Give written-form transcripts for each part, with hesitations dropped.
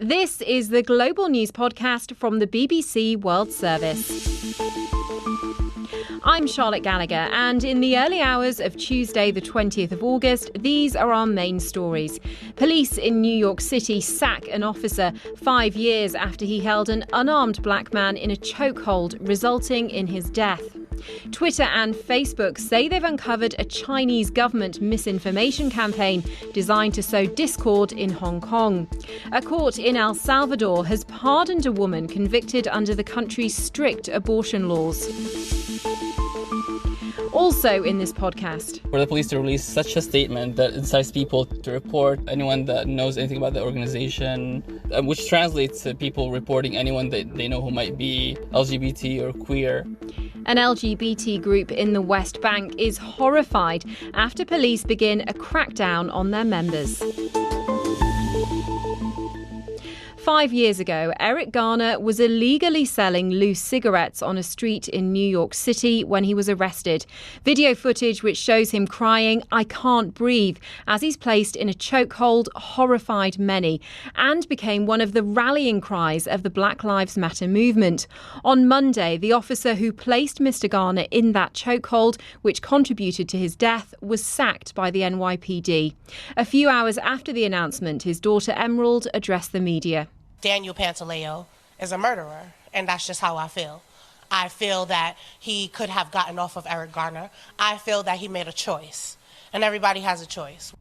This is the Global News Podcast from the BBC World Service. I'm Charlotte Gallagher, and in the early hours of Tuesday, the 20th of August, these are our main stories. Police in New York City sack an officer 5 years after he held an unarmed black man in a chokehold, resulting in his death. Twitter and Facebook say they've uncovered a Chinese government misinformation campaign designed to sow discord in Hong Kong. A court in El Salvador has pardoned a woman convicted under the country's strict abortion laws. Also in this podcast, for the police to release such a statement that incites people to report anyone that knows anything about the organization, which translates to people reporting anyone that they know who might be LGBT or queer. An LGBT group in the West Bank is horrified after police begin a crackdown on their members. 5 years ago, Eric Garner was illegally selling loose cigarettes on a street in New York City when he was arrested. Video footage which shows him crying, "I can't breathe," as he's placed in a chokehold horrified many and became one of the rallying cries of the Black Lives Matter movement. On Monday, the officer who placed Mr. Garner in that chokehold, which contributed to his death, was sacked by the NYPD. A few hours after the announcement, his daughter Emerald addressed the media. Daniel Pantaleo is a murderer, and that's just how I feel. I feel that he could have gotten off of Eric Garner. I feel that he made a choice, and everybody has a choice.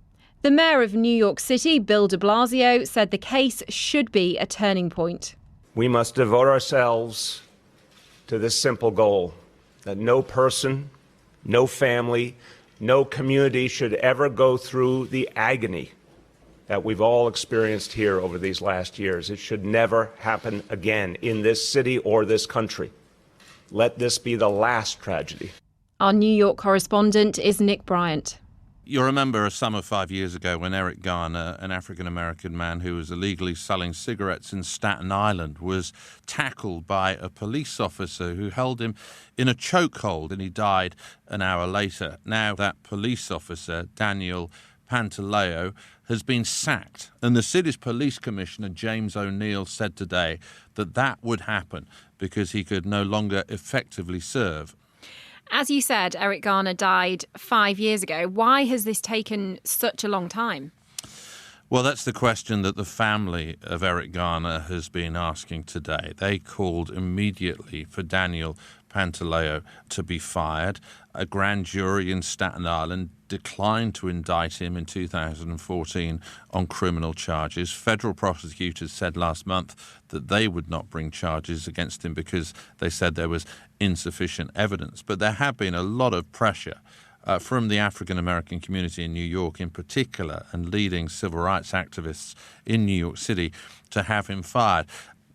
The mayor of New York City, Bill de Blasio, said the case should be a turning point. We must devote ourselves to this simple goal, that no person, no family, no community should ever go through the agony that we've all experienced here over these last years. It should never happen again in this city or this country. Let this be the last tragedy. Our New York correspondent is Nick Bryant. You'll remember a summer 5 years ago when Eric Garner, an African-American man who was illegally selling cigarettes in Staten Island, was tackled by a police officer who held him in a chokehold, and he died an hour later. Now that police officer, Daniel Pantaleo, has been sacked. And the city's police commissioner, James O'Neill, said today that that would happen because he could no longer effectively serve. As you said, Eric Garner died 5 years ago. Why has this taken such a long time? Well, that's the question that the family of Eric Garner has been asking today. They called immediately for Daniel Pantaleo to be fired. A grand jury in Staten Island declined to indict him in 2014 on criminal charges. Federal prosecutors said last month that they would not bring charges against him because they said there was insufficient evidence. But there have been a lot of pressure from the African-American community in New York in particular, and leading civil rights activists in New York City, to have him fired.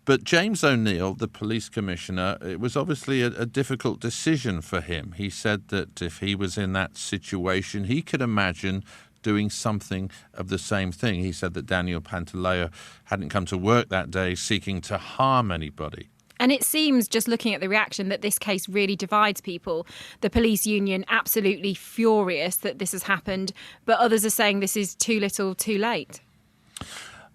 But James O'Neill, the police commissioner, it was obviously a difficult decision for him. He said that if he was in that situation, he could imagine doing something of the same thing. He said that Daniel Pantaleo hadn't come to work that day seeking to harm anybody. And it seems, just looking at the reaction, that this case really divides people. The police union absolutely furious that this has happened, but others are saying this is too little, too late.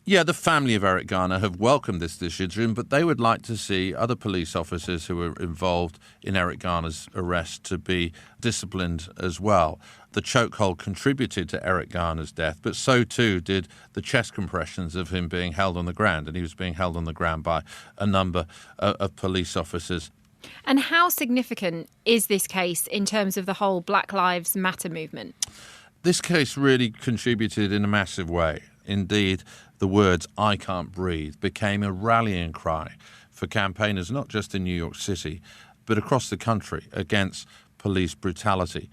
Yeah, the family of Eric Garner have welcomed this decision, but they would like to see other police officers who were involved in Eric Garner's arrest to be disciplined as well. The chokehold contributed to Eric Garner's death, but so too did the chest compressions of him being held on the ground, and he was being held on the ground by a number of police officers. And how significant is this case in terms of the whole Black Lives Matter movement? This case really contributed in a massive way. Indeed, the words "I can't breathe" became a rallying cry for campaigners not just in New York City, but across the country against police brutality.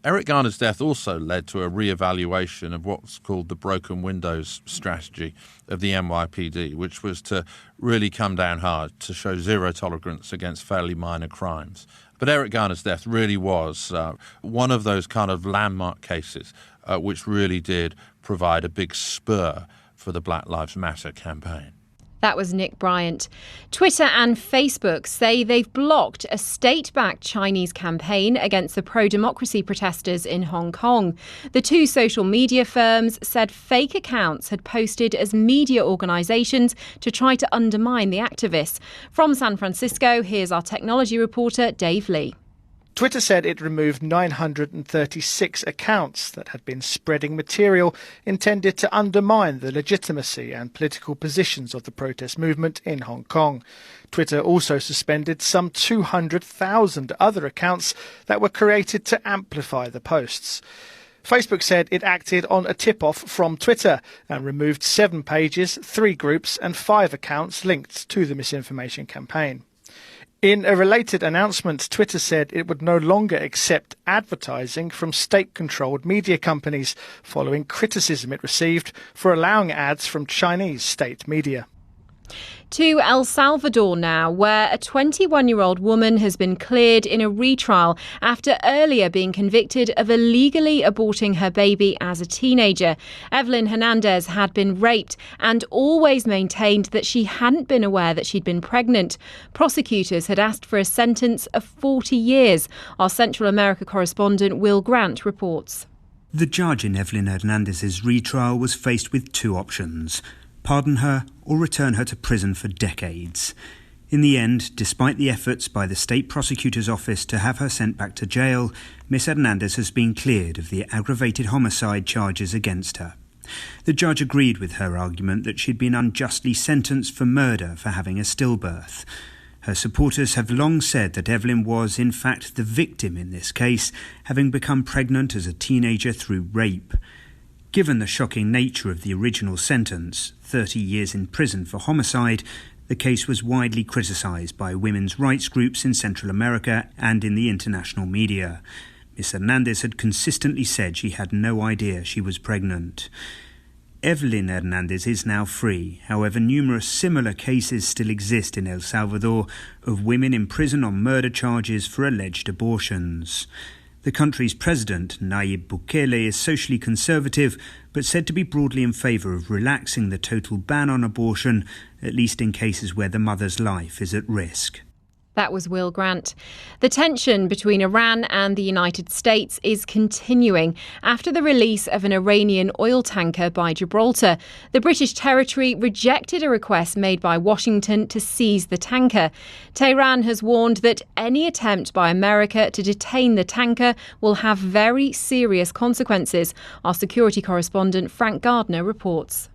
Eric Garner's death also led to a re-evaluation of what's called the broken windows strategy of the NYPD, which was to really come down hard, to show zero tolerance against fairly minor crimes. But Eric Garner's death really was one of those kind of landmark cases which really did provide a big spur for the Black Lives Matter campaign. That was Nick Bryant. Twitter and Facebook say they've blocked a state-backed Chinese campaign against the pro-democracy protesters in Hong Kong. The two social media firms said fake accounts had posted as media organisations to try to undermine the activists. From San Francisco, here's our technology reporter, Dave Lee. Twitter said it removed 936 accounts that had been spreading material intended to undermine the legitimacy and political positions of the protest movement in Hong Kong. Twitter also suspended some 200,000 other accounts that were created to amplify the posts. Facebook said it acted on a tip-off from Twitter and removed 7 pages, 3 groups and 5 accounts linked to the misinformation campaign. In a related announcement, Twitter said it would no longer accept advertising from state-controlled media companies following criticism it received for allowing ads from Chinese state media. To El Salvador now, where a 21-year-old woman has been cleared in a retrial after earlier being convicted of illegally aborting her baby as a teenager. Evelyn Hernandez had been raped and always maintained that she hadn't been aware that she'd been pregnant. Prosecutors had asked for a sentence of 40 years. Our Central America correspondent Will Grant reports. The judge in Evelyn Hernandez's retrial was faced with 2 options: pardon her or return her to prison for decades. In the end, despite the efforts by the state prosecutor's office to have her sent back to jail, Miss Hernandez has been cleared of the aggravated homicide charges against her. The judge agreed with her argument that she'd been unjustly sentenced for murder for having a stillbirth. Her supporters have long said that Evelyn was, in fact, the victim in this case, having become pregnant as a teenager through rape. Given the shocking nature of the original sentence, 30 years in prison for homicide, the case was widely criticised by women's rights groups in Central America and in the international media. Ms. Hernandez had consistently said she had no idea she was pregnant. Evelyn Hernandez is now free. However, numerous similar cases still exist in El Salvador of women in prison on murder charges for alleged abortions. The country's president, Nayib Bukele, is socially conservative, but said to be broadly in favour of relaxing the total ban on abortion, at least in cases where the mother's life is at risk. That was Will Grant. The tension between Iran and the United States is continuing after the release of an Iranian oil tanker by Gibraltar. The British territory rejected a request made by Washington to seize the tanker. Tehran has warned that any attempt by America to detain the tanker will have very serious consequences. Our security correspondent Frank Gardner reports.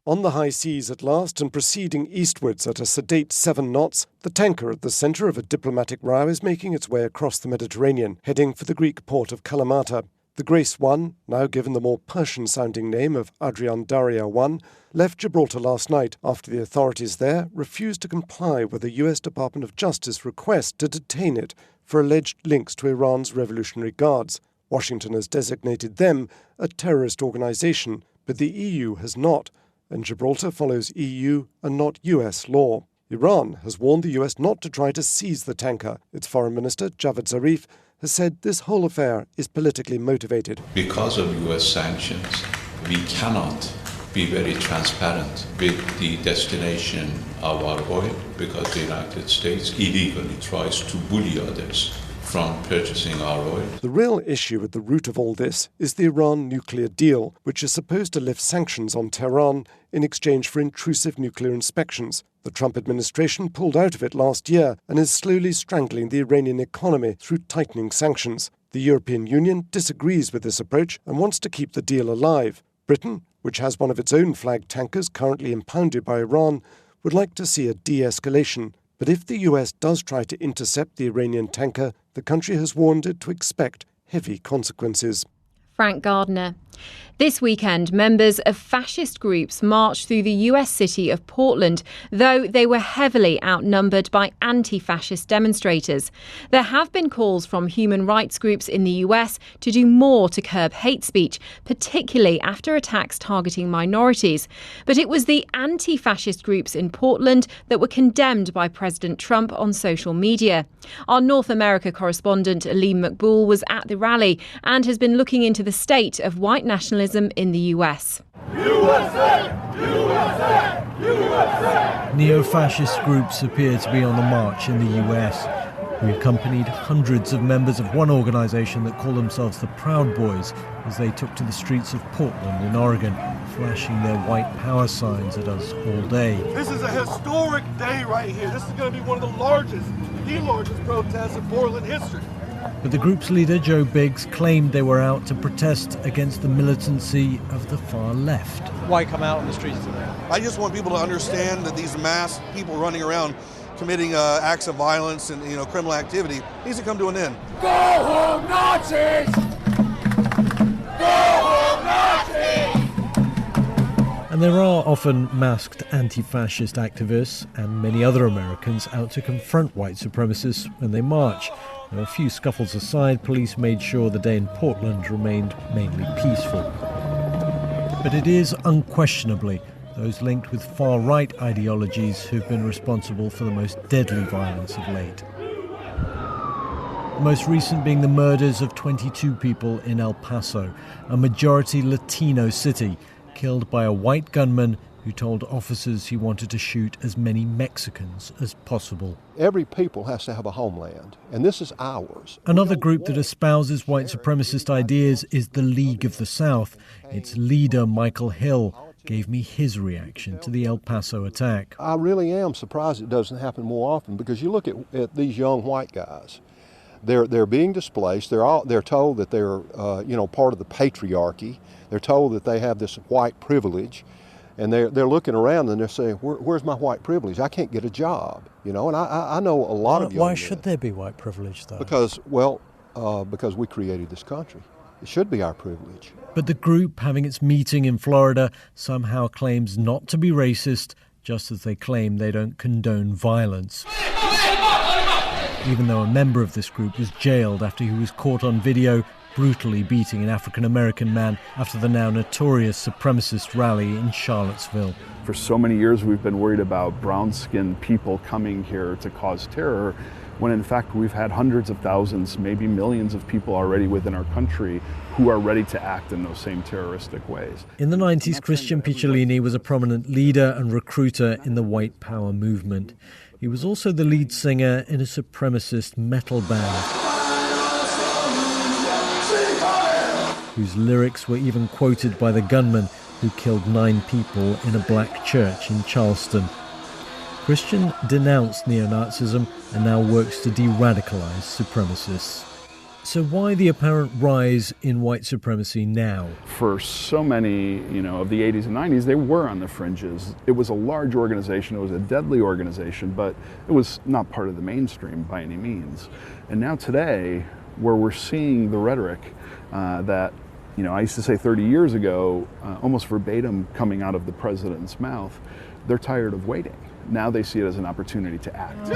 On the high seas at last and proceeding eastwards at a sedate 7 knots, the tanker at the centre of a diplomatic row is making its way across the Mediterranean, heading for the Greek port of Kalamata. The Grace 1, now given the more Persian-sounding name of Adrian Daria 1, left Gibraltar last night after the authorities there refused to comply with the US Department of Justice request to detain it for alleged links to Iran's Revolutionary Guards. Washington has designated them a terrorist organisation, but the EU has not, and Gibraltar follows EU and not US law. Iran has warned the US not to try to seize the tanker. Its foreign minister, Javad Zarif, has said this whole affair is politically motivated. Because of US sanctions, we cannot be very transparent with the destination of our oil because the United States illegally tries to bully others from purchasing our oil. The real issue at the root of all this is the Iran nuclear deal, which is supposed to lift sanctions on Tehran in exchange for intrusive nuclear inspections. The Trump administration pulled out of it last year and is slowly strangling the Iranian economy through tightening sanctions. The European Union disagrees with this approach and wants to keep the deal alive. Britain, which has one of its own flagged tankers currently impounded by Iran, would like to see a de-escalation. But if the US does try to intercept the Iranian tanker, the country has warned it to expect heavy consequences. Frank Gardner. This weekend, members of fascist groups marched through the US city of Portland, though they were heavily outnumbered by anti-fascist demonstrators. There have been calls from human rights groups in the US to do more to curb hate speech, particularly after attacks targeting minorities. But it was the anti-fascist groups in Portland that were condemned by President Trump on social media. Our North America correspondent Aleem Maqbool was at the rally and has been looking into the state of white nationalism in the US. USA! USA! USA! Neo-fascist groups appear to be on the march in the US. We accompanied hundreds of members of one organisation that call themselves the Proud Boys as they took to the streets of Portland in Oregon, flashing their white power signs at us all day. This is a historic day right here. This is going to be one of the largest protests in Portland history. But the group's leader, Joe Biggs, claimed they were out to protest against the militancy of the far left. Why come out on the streets today? I just want people to understand that these mass people running around committing acts of violence and criminal activity needs to come to an end. Go home, Nazis! Go home, Nazis! And there are often masked anti-fascist activists and many other Americans out to confront white supremacists when they march. There were a few scuffles aside, police made sure the day in Portland remained mainly peaceful. But it is unquestionably those linked with far-right ideologies who've been responsible for the most deadly violence of late. The most recent being the murders of 22 people in El Paso, a majority Latino city, killed by a white gunman who told officers he wanted to shoot as many Mexicans as possible. Every people has to have a homeland, and this is ours. Another group that espouses white supremacist ideas is the League of the South. Its leader, Michael Hill, gave me his reaction to the El Paso attack. I really am surprised it doesn't happen more often, because you look at these young white guys. They're being displaced. They're told that they're part of the patriarchy. They're told that they have this white privilege, and they're looking around and they're saying, "Where's my white privilege? I can't get a job." And I know a lot of young Why men. should there be white privilege, though? Because we created this country. It should be our privilege. But the group, having its meeting in Florida, somehow claims not to be racist, just as they claim they don't condone violence. Even though a member of this group was jailed after he was caught on video brutally beating an African-American man after the now notorious supremacist rally in Charlottesville. For so many years we've been worried about brown-skinned people coming here to cause terror, when in fact we've had hundreds of thousands, maybe millions of people already within our country who are ready to act in those same terroristic ways. In the 90s, Christian Picciolini was a prominent leader and recruiter in the white power movement. He was also the lead singer in a supremacist metal band, whose lyrics were even quoted by the gunman who killed 9 people in a black church in Charleston. Christian denounced neo-Nazism and now works to de-radicalize supremacists. So why the apparent rise in white supremacy now? For so many, of the 80s and 90s, they were on the fringes. It was a large organization, it was a deadly organization, but it was not part of the mainstream by any means. And now today, where we're seeing the rhetoric that, I used to say 30 years ago, almost verbatim coming out of the president's mouth, they're tired of waiting. Now they see it as an opportunity to act.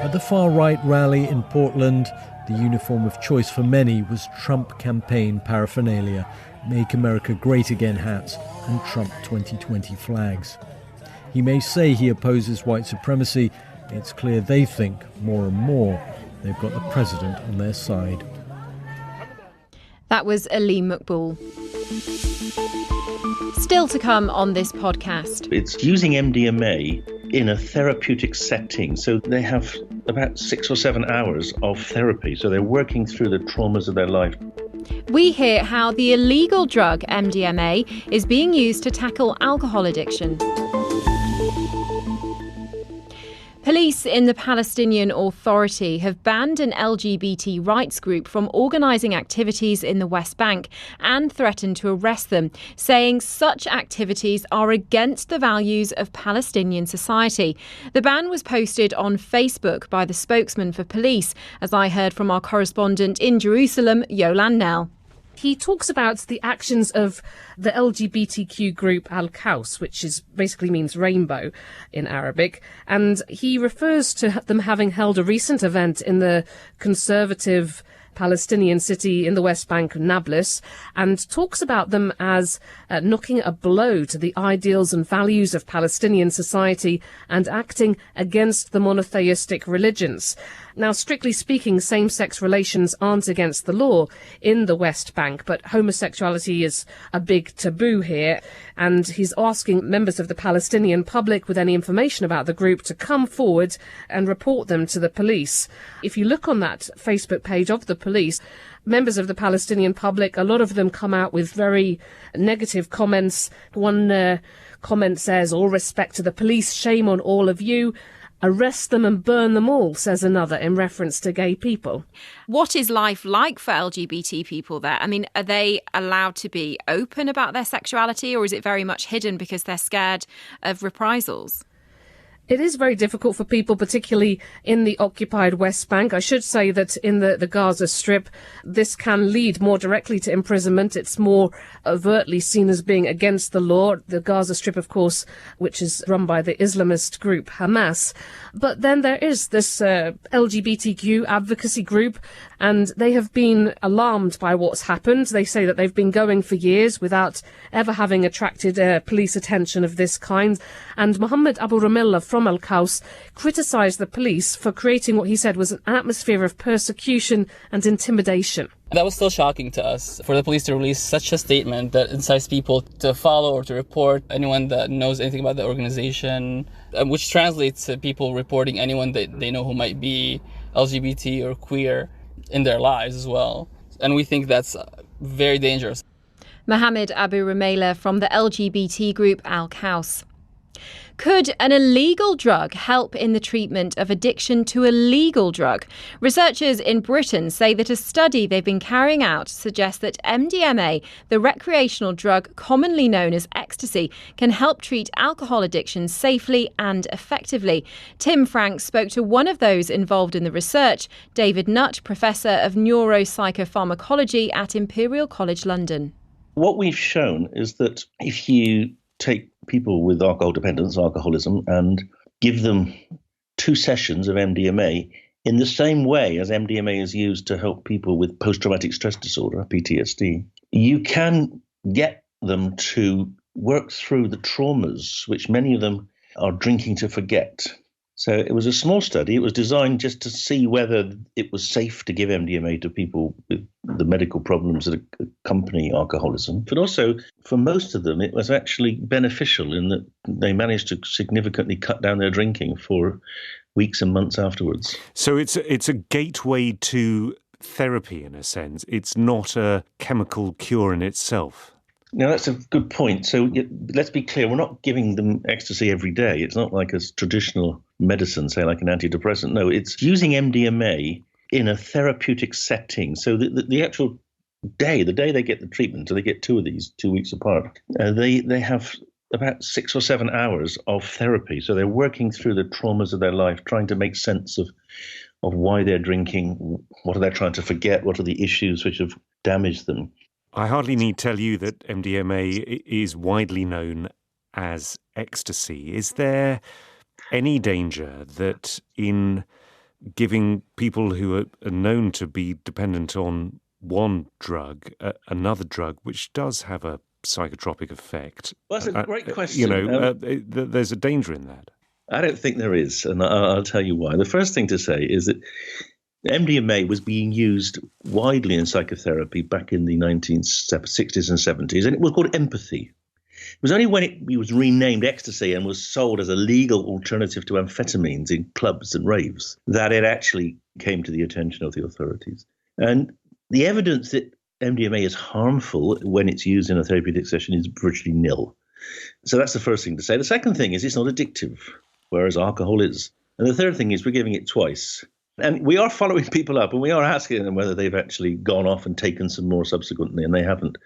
At the far-right rally in Portland, the uniform of choice for many was Trump campaign paraphernalia, Make America Great Again hats and Trump 2020 flags. He may say he opposes white supremacy. It's clear they think, more and more, they've got the president on their side. That was Aleem Maqbool. Still to come on this podcast. It's using MDMA in a therapeutic setting. So they have about 6 or 7 hours of therapy. So they're working through the traumas of their life. We hear how the illegal drug MDMA is being used to tackle alcohol addiction. Police in the Palestinian Authority have banned an LGBT rights group from organising activities in the West Bank and threatened to arrest them, saying such activities are against the values of Palestinian society. The ban was posted on Facebook by the spokesman for police, as I heard from our correspondent in Jerusalem, Yolan Nell. He talks about the actions of the LGBTQ group Al-Qaus, which basically means rainbow in Arabic, and he refers to them having held a recent event in the conservative Palestinian city in the West Bank, Nablus, and talks about them as knocking a blow to the ideals and values of Palestinian society and acting against the monotheistic religions. Now, strictly speaking, same-sex relations aren't against the law in the West Bank, but homosexuality is a big taboo here. And he's asking members of the Palestinian public with any information about the group to come forward and report them to the police. If you look on that Facebook page of the police, members of the Palestinian public, a lot of them come out with very negative comments. One comment says, "All respect to the police, shame on all of you. Arrest them and burn them all," says another, in reference to gay people. What is life like for LGBT people there? I mean, are they allowed to be open about their sexuality, or is it very much hidden because they're scared of reprisals? It is very difficult for people, particularly in the occupied West Bank. I should say that in the Gaza Strip, this can lead more directly to imprisonment. It's more overtly seen as being against the law. The Gaza Strip, of course, which is run by the Islamist group Hamas. But then there is this LGBTQ advocacy group, and they have been alarmed by what's happened. They say that they've been going for years without ever having attracted police attention of this kind. And Mohammed Abu Ramillah from Al-Qaus criticised the police for creating what he said was an atmosphere of persecution and intimidation. That was still shocking to us, for the police to release such a statement that incites people to follow or to report anyone that knows anything about the organization, which translates to people reporting anyone that they know who might be LGBT or queer in their lives as well. And we think that's very dangerous. Mohammed Abu Ramillah from the LGBT group Al-Qaus. Could an illegal drug help in the treatment of addiction to a legal drug? Researchers in Britain say that a study they've been carrying out suggests that MDMA, the recreational drug commonly known as ecstasy, can help treat alcohol addiction safely and effectively. Tim Frank spoke to one of those involved in the research, David Nutt, Professor of Neuropsychopharmacology at Imperial College London. What we've shown is that if you take people with alcohol dependence, alcoholism, and give them 2 sessions of MDMA in the same way as MDMA is used to help people with post-traumatic stress disorder, PTSD, you can get them to work through the traumas which many of them are drinking to forget. So it was a small study. It was designed just to see whether it was safe to give MDMA to people with the medical problems that accompany alcoholism. But also, for most of them, it was actually beneficial in that they managed to significantly cut down their drinking for weeks and months afterwards. So it's a gateway to therapy in a sense. It's not a chemical cure in itself. Now, that's a good point. So let's be clear, we're not giving them ecstasy every day. It's not like a traditional medicine, say like an antidepressant. No, it's using MDMA in a therapeutic setting. So the actual day, the day they get the treatment, so they get 2 of these 2 weeks apart, they have about 6 or 7 hours of therapy. So they're working through the traumas of their life, trying to make sense of why they're drinking, what are they trying to forget, what are the issues which have damaged them. I hardly need tell you that MDMA is widely known as ecstasy. Is there any danger that in giving people who are known to be dependent on one drug, another drug, which does have a psychotropic effect? Well, that's a great question. There's a danger in that. I don't think there is, and I'll tell you why. The first thing to say is that MDMA was being used widely in psychotherapy back in the 1960s and 70s, and it was called empathy. It was only when it was renamed ecstasy and was sold as a legal alternative to amphetamines in clubs and raves that it actually came to the attention of the authorities. And the evidence that MDMA is harmful when it's used in a therapeutic session is virtually nil. So that's the first thing to say. The second thing is it's not addictive, whereas alcohol is. And the third thing is we're giving it twice. And we are following people up and we are asking them whether they've actually gone off and taken some more subsequently, and they haven't.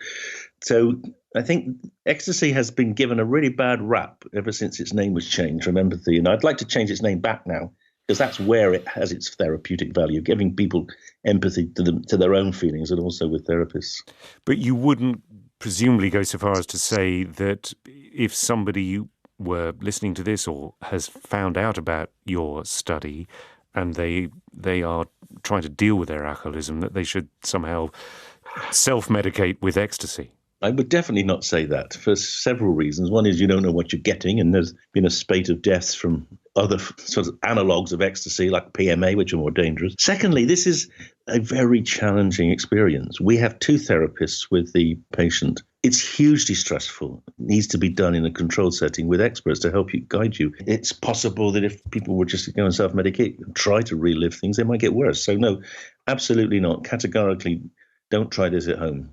So I think ecstasy has been given a really bad rap ever since its name was changed from empathy. And I'd like to change its name back now, because that's where it has its therapeutic value, giving people empathy to their own feelings and also with therapists. But you wouldn't presumably go so far as to say that if somebody were listening to this or has found out about your study and they are trying to deal with their alcoholism, that they should somehow self-medicate with ecstasy? I would definitely not say that for several reasons. One is you don't know what you're getting, and there's been a spate of deaths from other sort of analogues of ecstasy like PMA, which are more dangerous. Secondly, this is a very challenging experience. We have 2 therapists with the patient. It's hugely stressful. It needs to be done in a controlled setting with experts to help you, guide you. It's possible that if people were just to go and self-medicate and try to relive things, they might get worse. So no, absolutely not. Categorically, don't try this at home.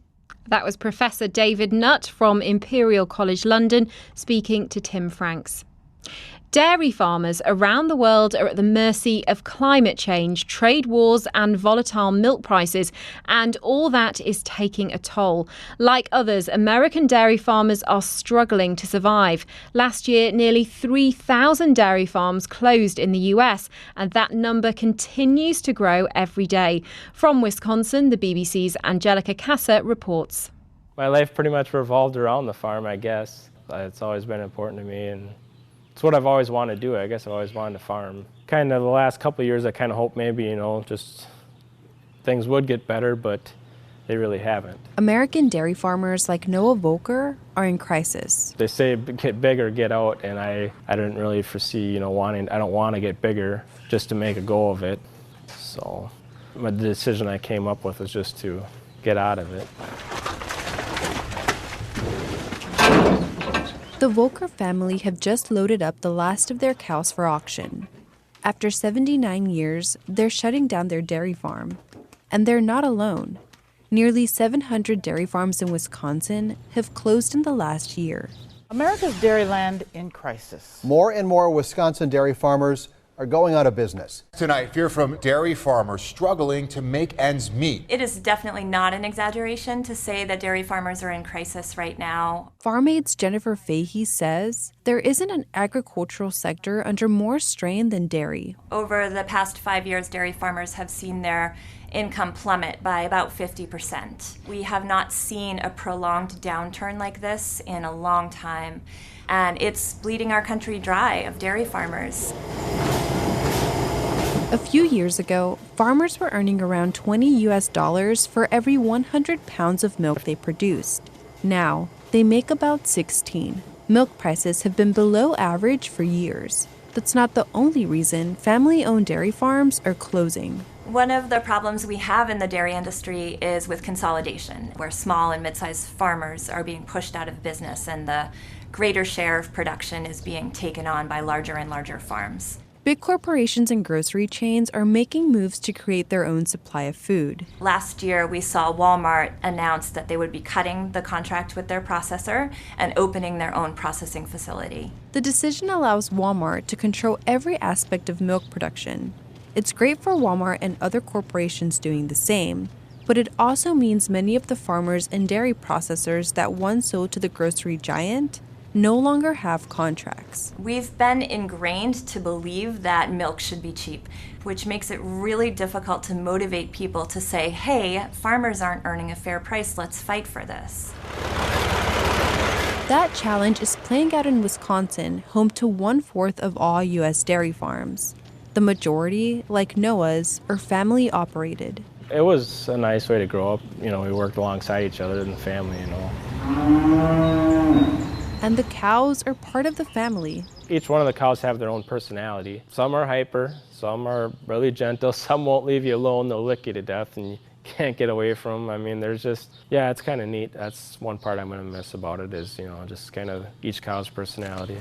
That was Professor David Nutt from Imperial College London speaking to Tim Franks. Dairy farmers around the world are at the mercy of climate change, trade wars and volatile milk prices, and all that is taking a toll. Like others, American dairy farmers are struggling to survive. Last year, nearly 3,000 dairy farms closed in the US, and that number continues to grow every day. From Wisconsin, the BBC's Angelica Casa reports. My life pretty much revolved around the farm, I guess. It's always been important to me, and it's what I've always wanted to do. I guess I've always wanted to farm. Kind of the last couple of years, I kind of hoped maybe, just things would get better, but they really haven't. American dairy farmers like Noah Volker are in crisis. They say get bigger, get out, and I didn't really foresee, I don't want to get bigger just to make a go of it. So the decision I came up with was just to get out of it. The Volker family have just loaded up the last of their cows for auction. After 79 years, they're shutting down their dairy farm. And they're not alone. Nearly 700 dairy farms in Wisconsin have closed in the last year. America's dairyland in crisis. More and more Wisconsin dairy farmers are going out of business. Tonight, fear from dairy farmers struggling to make ends meet. It is definitely not an exaggeration to say that dairy farmers are in crisis right now. FarmAid's Jennifer Fahey says there isn't an agricultural sector under more strain than dairy. Over the past 5 years, dairy farmers have seen their income plummet by about 50%. We have not seen a prolonged downturn like this in a long time, and it's bleeding our country dry of dairy farmers. A few years ago, farmers were earning around $20 for every 100 pounds of milk they produced. Now, they make about 16. Milk prices have been below average for years. That's not the only reason family-owned dairy farms are closing. One of the problems we have in the dairy industry is with consolidation, where small and mid-sized farmers are being pushed out of business and the greater share of production is being taken on by larger and larger farms. Big corporations and grocery chains are making moves to create their own supply of food. Last year, we saw Walmart announce that they would be cutting the contract with their processor and opening their own processing facility. The decision allows Walmart to control every aspect of milk production. It's great for Walmart and other corporations doing the same, but it also means many of the farmers and dairy processors that once sold to the grocery giant no longer have contracts. We've been ingrained to believe that milk should be cheap, which makes it really difficult to motivate people to say, hey, farmers aren't earning a fair price, let's fight for this. That challenge is playing out in Wisconsin, home to 1/4 of all U.S. dairy farms. The majority, like Noah's, are family operated. It was a nice way to grow up. We worked alongside each other in the family, And the cows are part of the family. Each one of the cows have their own personality. Some are hyper, some are really gentle, some won't leave you alone, they'll lick you to death and you can't get away from them. It's kind of neat. That's one part I'm going to miss about it is, just kind of each cow's personality.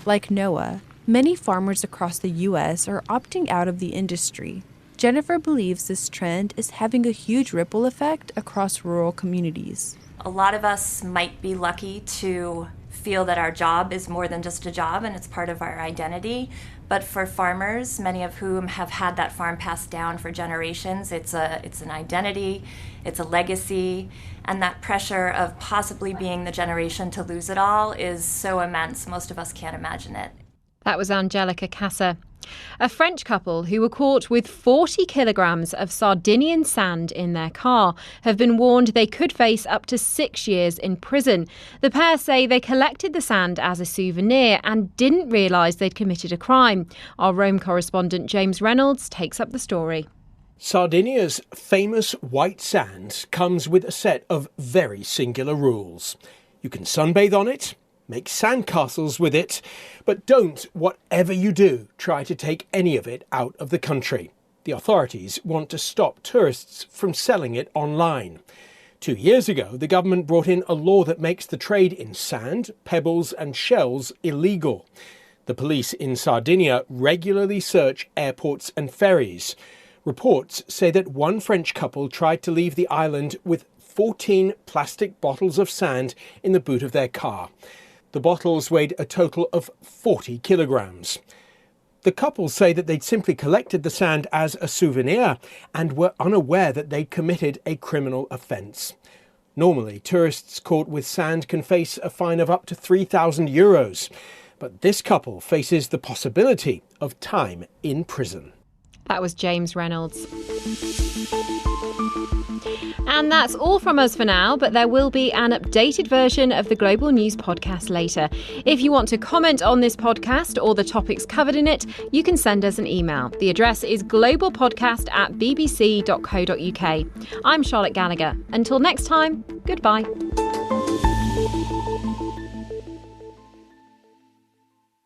Like Noah, many farmers across the U.S. are opting out of the industry. Jennifer believes this trend is having a huge ripple effect across rural communities. A lot of us might be lucky to feel that our job is more than just a job and it's part of our identity. But for farmers, many of whom have had that farm passed down for generations, it's an identity, it's a legacy, and that pressure of possibly being the generation to lose it all is so immense, most of us can't imagine it. That was Angelica Casa. A French couple who were caught with 40 kilograms of Sardinian sand in their car have been warned they could face up to 6 years in prison. The pair say they collected the sand as a souvenir and didn't realise they'd committed a crime. Our Rome correspondent James Reynolds takes up the story. Sardinia's famous white sand comes with a set of very singular rules. You can sunbathe on it, make sandcastles with it, but don't, whatever you do, try to take any of it out of the country. The authorities want to stop tourists from selling it online. 2 years ago, the government brought in a law that makes the trade in sand, pebbles and shells illegal. The police in Sardinia regularly search airports and ferries. Reports say that one French couple tried to leave the island with 14 plastic bottles of sand in the boot of their car. The bottles weighed a total of 40 kilograms. The couple say that they'd simply collected the sand as a souvenir and were unaware that they'd committed a criminal offence. Normally, tourists caught with sand can face a fine of up to €3,000, but this couple faces the possibility of time in prison. That was James Reynolds. And that's all from us for now, but there will be an updated version of the Global News podcast later. If you want to comment on this podcast or the topics covered in it, you can send us an email. The address is globalpodcast@bbc.co.uk. I'm Charlotte Gallagher. Until next time, goodbye.